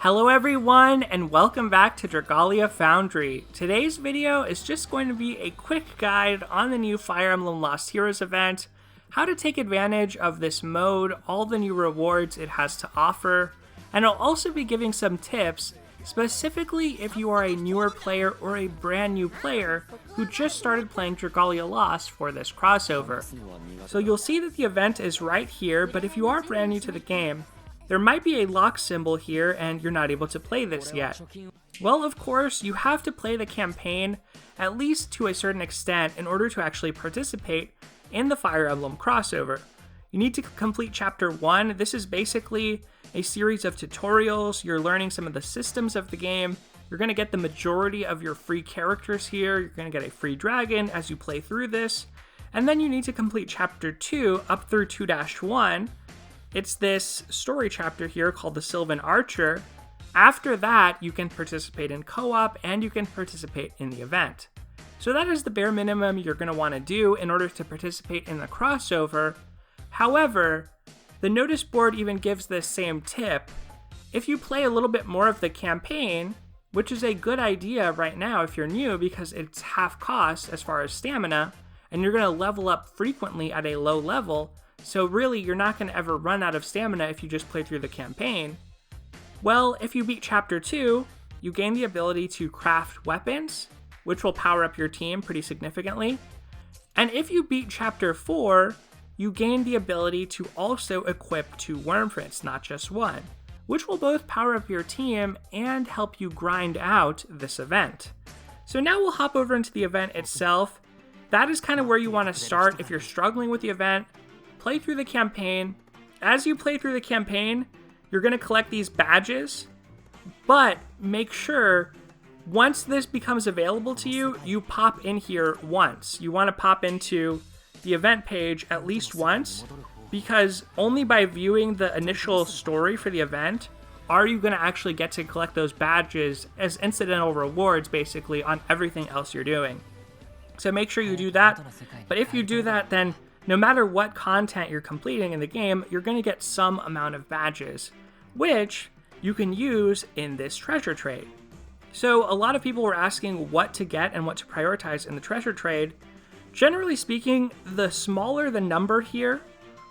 Hello everyone, and welcome back to Dragalia Foundry. Today's video is just going to be a quick guide on the new Fire Emblem Lost Heroes event, how to take advantage of this mode, all the new rewards it has to offer, and I'll also be giving some tips, specifically if you are a newer player or a brand new player who just started playing Dragalia Lost for this crossover. So you'll see that the event is right here, but if you are brand new to the game, there might be a lock symbol here and you're not able to play this yet. Well, of course, you have to play the campaign at least to a certain extent in order to actually participate in the Fire Emblem crossover. You need to complete Chapter 1. This is basically a series of tutorials. You're learning some of the systems of the game. You're going to get the majority of your free characters here. You're going to get a free dragon as you play through this. And then you need to complete Chapter 2 up through 2-1. It's this story chapter here called the Sylvan Archer. After that, you can participate in co-op and you can participate in the event. So that is the bare minimum you're going to want to do in order to participate in the crossover. However, the notice board even gives this same tip. If you play a little bit more of the campaign, which is a good idea right now if you're new because it's half cost as far as stamina, and you're going to level up frequently at a low level, so really, you're not going to ever run out of stamina if you just play through the campaign. Well, if you beat Chapter 2, you gain the ability to craft weapons, which will power up your team pretty significantly. And if you beat Chapter 4, you gain the ability to also equip 2 Wyrmprints, not just 1, which will both power up your team and help you grind out this event. So now we'll hop over into the event itself. That is kind of where you want to start if you're struggling with the event. Play through the campaign. As you play through the campaign, you're going to collect these badges, but make sure once this becomes available to you, you pop in here once. You want to pop into the event page at least once, because only by viewing the initial story for the event are you going to actually get to collect those badges as incidental rewards basically on everything else you're doing. So make sure you do that, but if you do that, then no matter what content you're completing in the game, you're going to get some amount of badges, which you can use in this treasure trade. So a lot of people were asking what to get and what to prioritize in the treasure trade. Generally speaking, the smaller the number here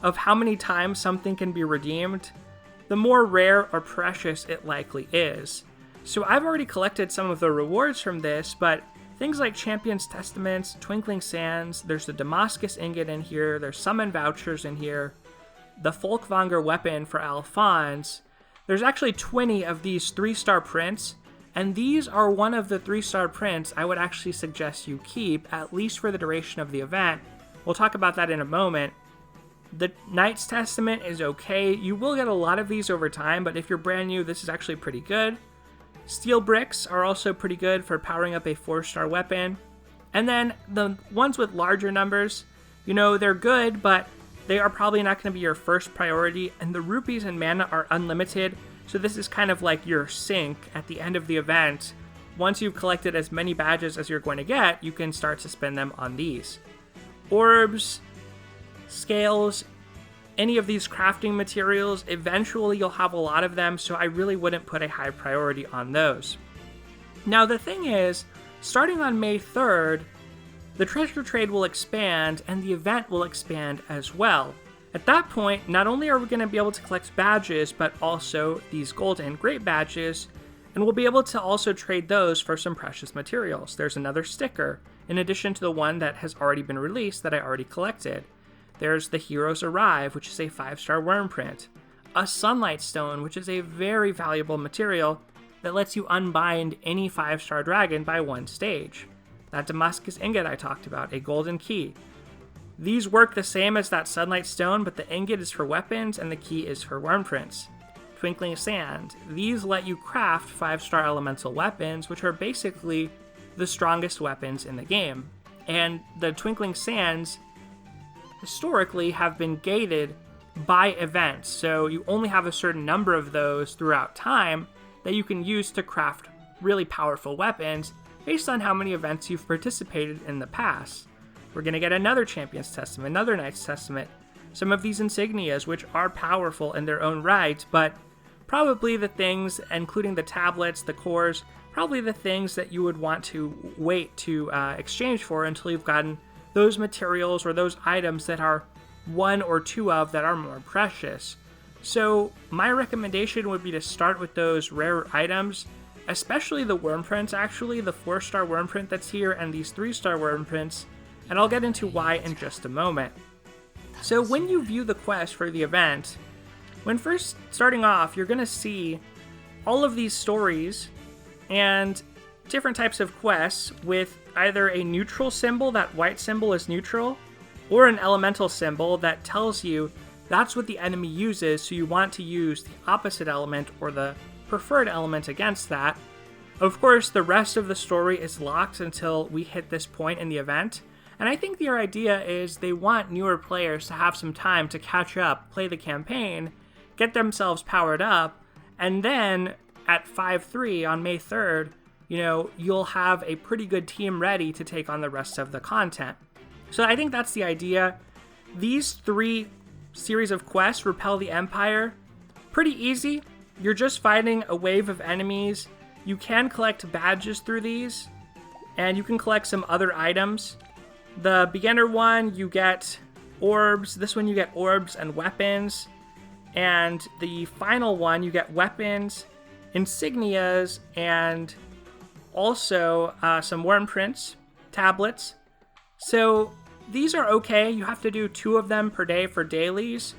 of how many times something can be redeemed, the more rare or precious it likely is. So I've already collected some of the rewards from this, but things like Champion's Testaments, Twinkling Sands, there's the Damascus Ingot in here, there's Summon Vouchers in here, the Folkvanger Weapon for Alphonse. There's actually 20 of these 3-star prints, and these are one of the 3-star prints I would actually suggest you keep, at least for the duration of the event. We'll talk about that in a moment. The Knight's Testament is okay. You will get a lot of these over time, but if you're brand new, this is actually pretty good. Steel bricks are also pretty good for powering up a 4-star weapon. And then the ones with larger numbers, you know, they're good, but they are probably not going to be your first priority. And the rupees and mana are unlimited, so this is kind of like your sink at the end of the event. Once you've collected as many badges as you're going to get, you can start to spend them on these. Orbs, scales, any of these crafting materials, eventually you'll have a lot of them, so I really wouldn't put a high priority on those. Now the thing is, starting on May 3rd, the treasure trade will expand and the event will expand as well. At that point, not only are we going to be able to collect badges, but also these gold and great badges, and we'll be able to also trade those for some precious materials. There's another sticker, in addition to the one that has already been released that I already collected. There's the Heroes Arrive, which is a 5-star Wyrmprint. A Sunlight Stone, which is a very valuable material that lets you unbind any 5-star dragon by 1 stage. That Damascus Ingot I talked about, a golden key. These work the same as that Sunlight Stone, but the ingot is for weapons and the key is for Wyrmprints. Twinkling Sand. These let you craft 5-star elemental weapons, which are basically the strongest weapons in the game. And the Twinkling Sands historically have been gated by events, so you only have a certain number of those throughout time that you can use to craft really powerful weapons based on how many events you've participated in the past. We're going to get another Champion's Testament, another Knight's Testament, some of these insignias which are powerful in their own right, but probably the things, including the tablets, the cores, probably the things that you would want to wait to exchange for until you've gotten those materials or those items that are one or two of that are more precious. So my recommendation would be to start with those rare items, especially the worm prints, actually, the 4-star worm print that's here and these 3-star worm prints, and I'll get into why in just a moment. So when you view the quest for the event, when first starting off, you're going to see all of these stories and different types of quests with either a neutral symbol, that white symbol is neutral, or an elemental symbol that tells you that's what the enemy uses, so you want to use the opposite element or the preferred element against that. Of course, the rest of the story is locked until we hit this point in the event, and I think their idea is they want newer players to have some time to catch up, play the campaign, get themselves powered up, and then at 5-3 on May 3rd, you'll have a pretty good team ready to take on the rest of the content. So I think that's the idea. These 3 series of quests, Repel the Empire, pretty easy. You're just fighting a wave of enemies. You can collect badges through these, and you can collect some other items. The beginner one, you get orbs. This one, you get orbs and weapons. And the final one, you get weapons, insignias, and also some worm prints, tablets. So these are okay. You have to do 2 of them per day for dailies.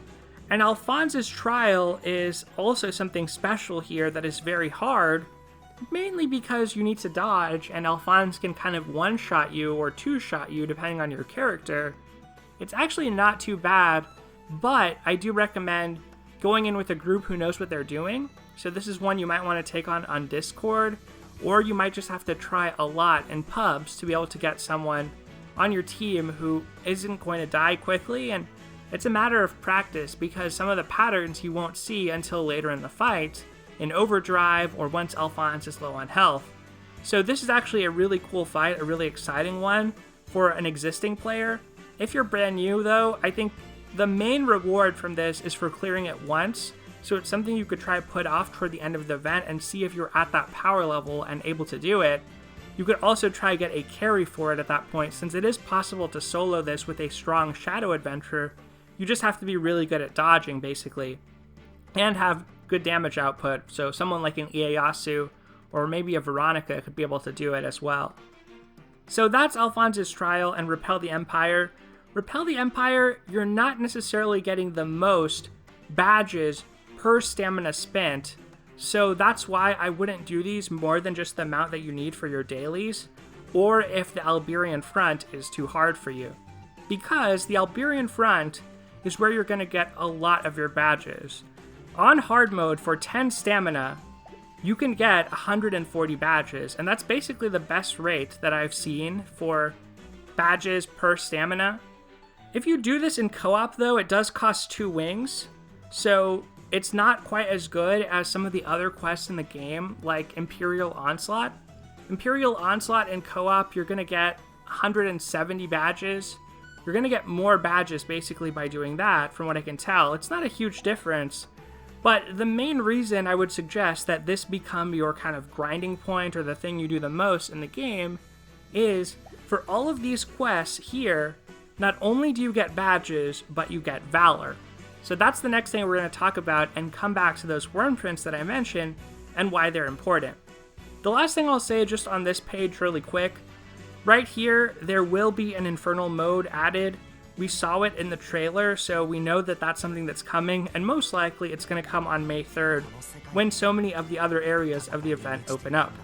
And Alphonse's Trial is also something special here that is very hard, mainly because you need to dodge, and Alphonse can kind of one-shot you or two-shot you depending on your character. It's actually not too bad, but I do recommend going in with a group who knows what they're doing. So this is one you might want to take on Discord, or you might just have to try a lot in pubs to be able to get someone on your team who isn't going to die quickly, and it's a matter of practice because some of the patterns you won't see until later in the fight, in Overdrive or once Alphonse is low on health. So this is actually a really cool fight, a really exciting one for an existing player. If you're brand new though, I think the main reward from this is for clearing it once, so it's something you could try put off toward the end of the event and see if you're at that power level and able to do it. You could also try get a carry for it at that point, since it is possible to solo this with a strong shadow adventurer. You just have to be really good at dodging, basically, and have good damage output, so someone like an Ieyasu or maybe a Veronica could be able to do it as well. So that's Alphonse's Trial and Repel the Empire. Repel the Empire, you're not necessarily getting the most badges per stamina spent, so that's why I wouldn't do these more than just the amount that you need for your dailies, or if the Alberian Front is too hard for you. Because the Alberian Front is where you're going to get a lot of your badges. On hard mode, for 10 stamina, you can get 140 badges, and that's basically the best rate that I've seen for badges per stamina. If you do this in co-op, though, it does cost 2 wings, so it's not quite as good as some of the other quests in the game, like Imperial Onslaught. Imperial Onslaught in co-op, you're going to get 170 badges. You're going to get more badges, basically, by doing that, from what I can tell. It's not a huge difference, but the main reason I would suggest that this become your kind of grinding point or the thing you do the most in the game is for all of these quests here, not only do you get badges, but you get Valor. So that's the next thing we're going to talk about and come back to those worm prints that I mentioned and why they're important. The last thing I'll say just on this page really quick, right here, there will be an Infernal mode added. We saw it in the trailer, so we know that that's something that's coming, and most likely it's going to come on May 3rd when so many of the other areas of the event open up.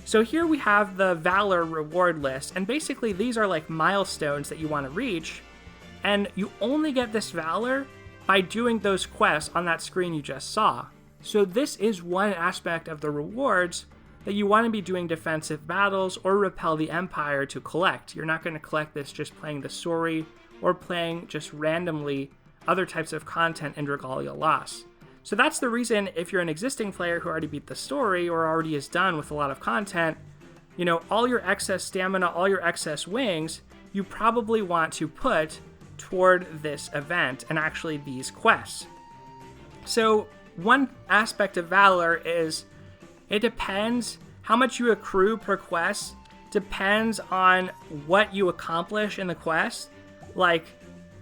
So here we have the Valor reward list, and basically these are like milestones that you want to reach, and you only get this Valor by doing those quests on that screen you just saw. So this is one aspect of the rewards that you want to be doing defensive battles or Repel the Empire to collect. You're not going to collect this just playing the story or playing just randomly other types of content in Dragalia Lost. So that's the reason if you're an existing player who already beat the story or already is done with a lot of content, all your excess stamina, all your excess wings, you probably want to put toward this event and actually these quests. So one aspect of Valor is it depends how much you accrue per quest, depends on what you accomplish in the quest, like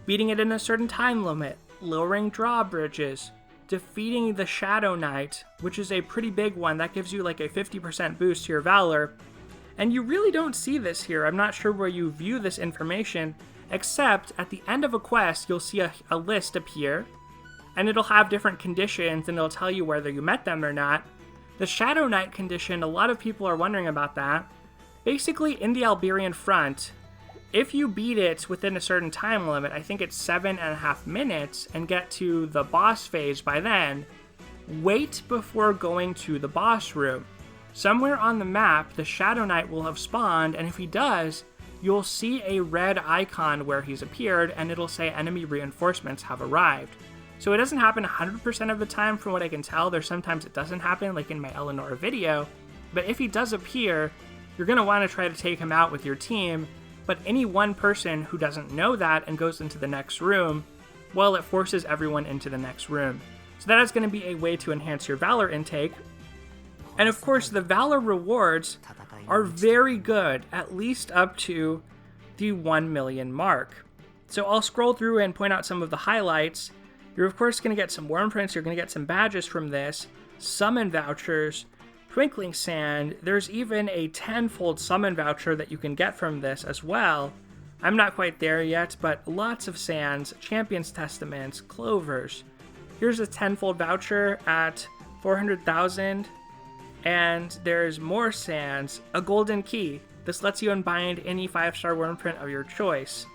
beating it in a certain time limit, lowering drawbridges, defeating the Shadow Knight, which is a pretty big one. That gives you like a 50% boost to your Valor. And you really don't see this here. I'm not sure where you view this information, except at the end of a quest, you'll see a list appear, and it'll have different conditions, and it'll tell you whether you met them or not. The Shadow Knight condition, a lot of people are wondering about that. Basically, in the Alberian front, if you beat it within a certain time limit, I think it's 7.5 minutes, and get to the boss phase by then, wait before going to the boss room. Somewhere on the map, the Shadow Knight will have spawned, and if he does, you'll see a red icon where he's appeared, and it'll say enemy reinforcements have arrived. So it doesn't happen 100% of the time from what I can tell. There's sometimes it doesn't happen, like in my Eleanor video. But if he does appear, you're going to want to try to take him out with your team. But any one person who doesn't know that and goes into the next room, well, it forces everyone into the next room. So that is going to be a way to enhance your Valor intake. And of course, the Valor rewards are very good, at least up to the 1 million mark. So I'll scroll through and point out some of the highlights. You're of course going to get some worm prints, you're going to get some badges from this, summon vouchers, twinkling sand. There's even a 10-fold summon voucher that you can get from this as well. I'm not quite there yet, but lots of sands, champion's testaments, clovers. Here's a 10-fold voucher at 400,000, and there's more sands, a golden key. This lets you unbind any 5-star worm print of your choice.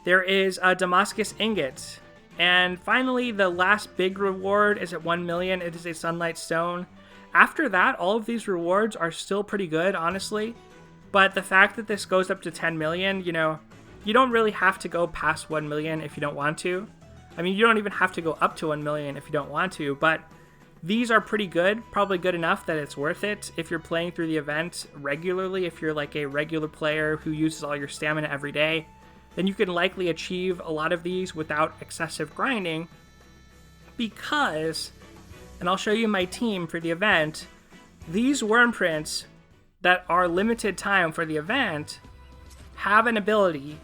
There is a Damascus ingot. And finally, the last big reward is at 1 million. It is a Sunlight Stone. After that, all of these rewards are still pretty good, honestly. But the fact that this goes up to 10 million, you know, you don't really have to go past 1 million if you don't want to. I mean, you don't even have to go up to 1 million if you don't want to, but these are pretty good, probably good enough that it's worth it if you're playing through the event regularly. If you're like a regular player who uses all your stamina every day, then you can likely achieve a lot of these without excessive grinding because, and I'll show you my team for the event, these worm prints that are limited time for the event have an ability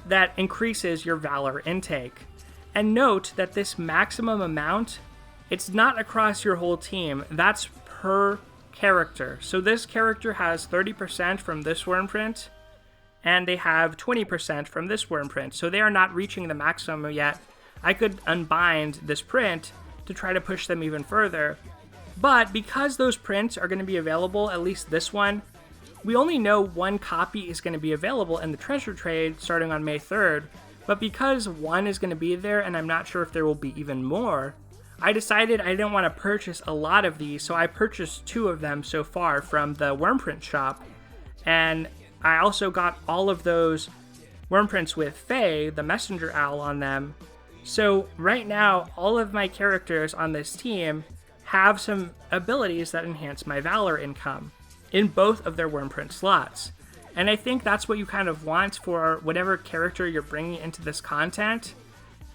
that increases your Valor intake. And note that this maximum amount, it's not across your whole team, that's per character. So this character has 30% from this worm print, and they have 20% from this worm print. So they are not reaching the maximum yet. I could unbind this print to try to push them even further. But because those prints are going to be available, at least this one, we only know one copy is going to be available in the treasure trade starting on May 3rd. But because one is going to be there, and I'm not sure if there will be even more, I decided I didn't want to purchase a lot of these, so I purchased 2 of them so far from the worm print shop. And I also got all of those worm prints with Faye, the messenger owl, on them. So right now, all of my characters on this team have some abilities that enhance my Valor income in both of their worm print slots. And I think that's what you kind of want for whatever character you're bringing into this content.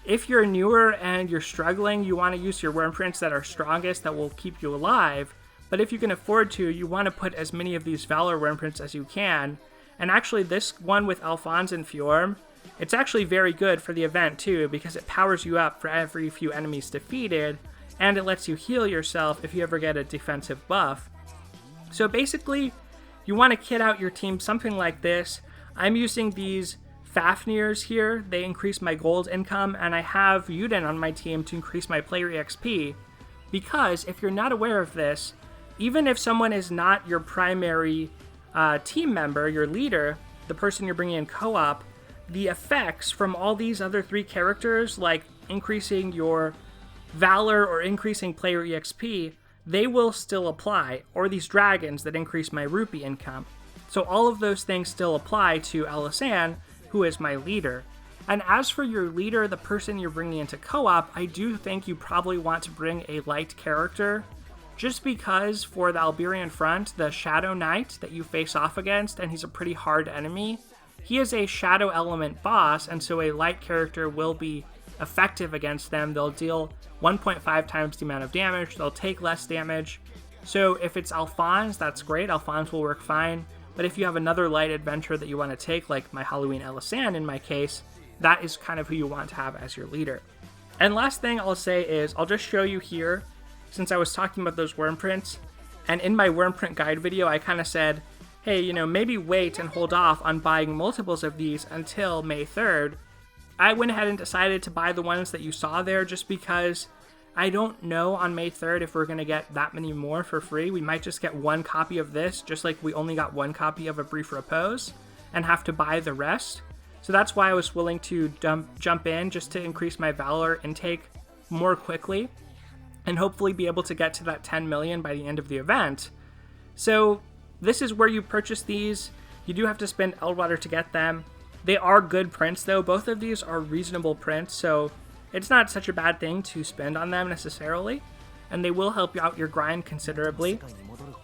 If you're newer and you're struggling, you want to use your worm prints that are strongest, that will keep you alive. But if you can afford to, you want to put as many of these Valor worm prints as you can. And actually, this one with Alphonse and Fjorm, it's actually very good for the event too, because it powers you up for every few enemies defeated, and it lets you heal yourself if you ever get a defensive buff. So basically, you want to kit out your team something like this. I'm using these Fafnirs here. They increase my gold income, and I have Yuden on my team to increase my player EXP, because if you're not aware of this, even if someone is not your primary team member, your leader, the person you're bringing in co-op, the effects from all these other 3 characters, like increasing your Valor or increasing player EXP, they will still apply, or these dragons that increase my rupee income. So all of those things still apply to Alisanne, who is my leader. And as for your leader, the person you're bringing into co-op, I do think you probably want to bring a light character, just because for the Alberian front, the Shadow Knight that you face off against, and he's a pretty hard enemy, he is a Shadow Element boss, and so a light character will be effective against them. They'll deal 1.5 times the amount of damage. They'll take less damage. So if it's Alphonse, that's great. Alphonse will work fine. But if you have another light adventurer that you want to take, like my Halloween Elisande in my case, that is kind of who you want to have as your leader. And last thing I'll say is, I'll just show you here, since I was talking about those worm prints, and in my worm print guide video, I kind of said, hey, you know, maybe wait and hold off on buying multiples of these until May 3rd. I went ahead and decided to buy the ones that you saw there just because I don't know on May 3rd if we're going to get that many more for free. We might just get one copy of this, just like we only got one copy of A Brief Repose, and have to buy the rest. So that's why I was willing to jump in just to increase my Valor intake more quickly and hopefully be able to get to that 10 million by the end of the event. So this is where you purchase these. You do have to spend Eldwater to get them. They are good prints though. Both of these are reasonable prints, so it's not such a bad thing to spend on them necessarily, and they will help you out your grind considerably.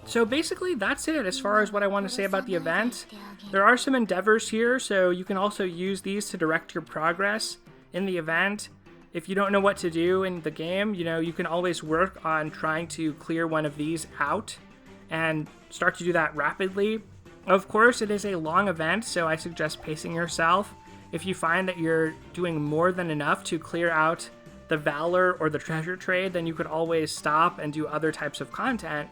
So basically that's it as far as what I want to say about the event. There are some endeavors here, so you can also use these to direct your progress in the event. If you don't know what to do in the game, you know, you can always work on trying to clear one of these out and start to do that rapidly. Of course, it is a long event, so I suggest pacing yourself. If you find that you're doing more than enough to clear out the Valor or the treasure trade, then you could always stop and do other types of content.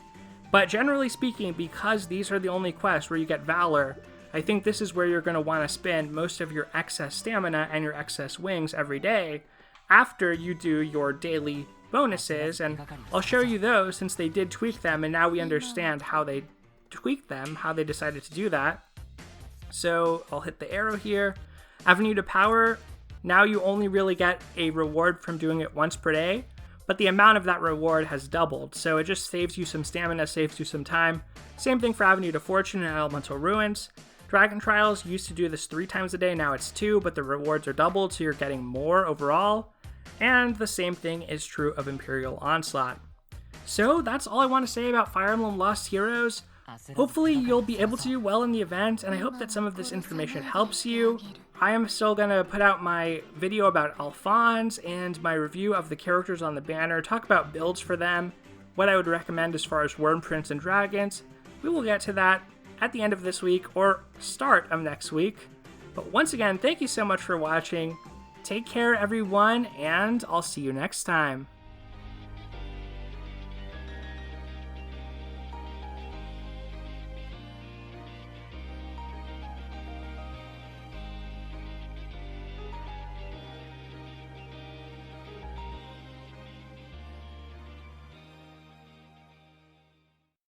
But generally speaking, because these are the only quests where you get Valor, I think this is where you're going to want to spend most of your excess stamina and your excess wings every day after you do your daily bonuses, and I'll show you those since they did tweak them, and now we understand how they tweaked them, how they decided to do that. So I'll hit the arrow here. Avenue to Power, now you only really get a reward from doing it once per day, but the amount of that reward has doubled, so it just saves you some stamina, saves you some time. Same thing for Avenue to Fortune and Elemental Ruins. Dragon Trials used to do this 3 times a day, now it's 2, but the rewards are doubled, so you're getting more overall. And the same thing is true of Imperial Onslaught. So that's all I want to say about Fire Emblem Lost Heroes. Hopefully you'll be able to do well in the event, and I hope that some of this information helps you. I am still going to put out my video about Alphonse and my review of the characters on the banner, talk about builds for them, what I would recommend as far as worm prints and dragons. We will get to that at the end of this week or start of next week. But once again, thank you so much for watching. Take care, everyone, and I'll see you next time.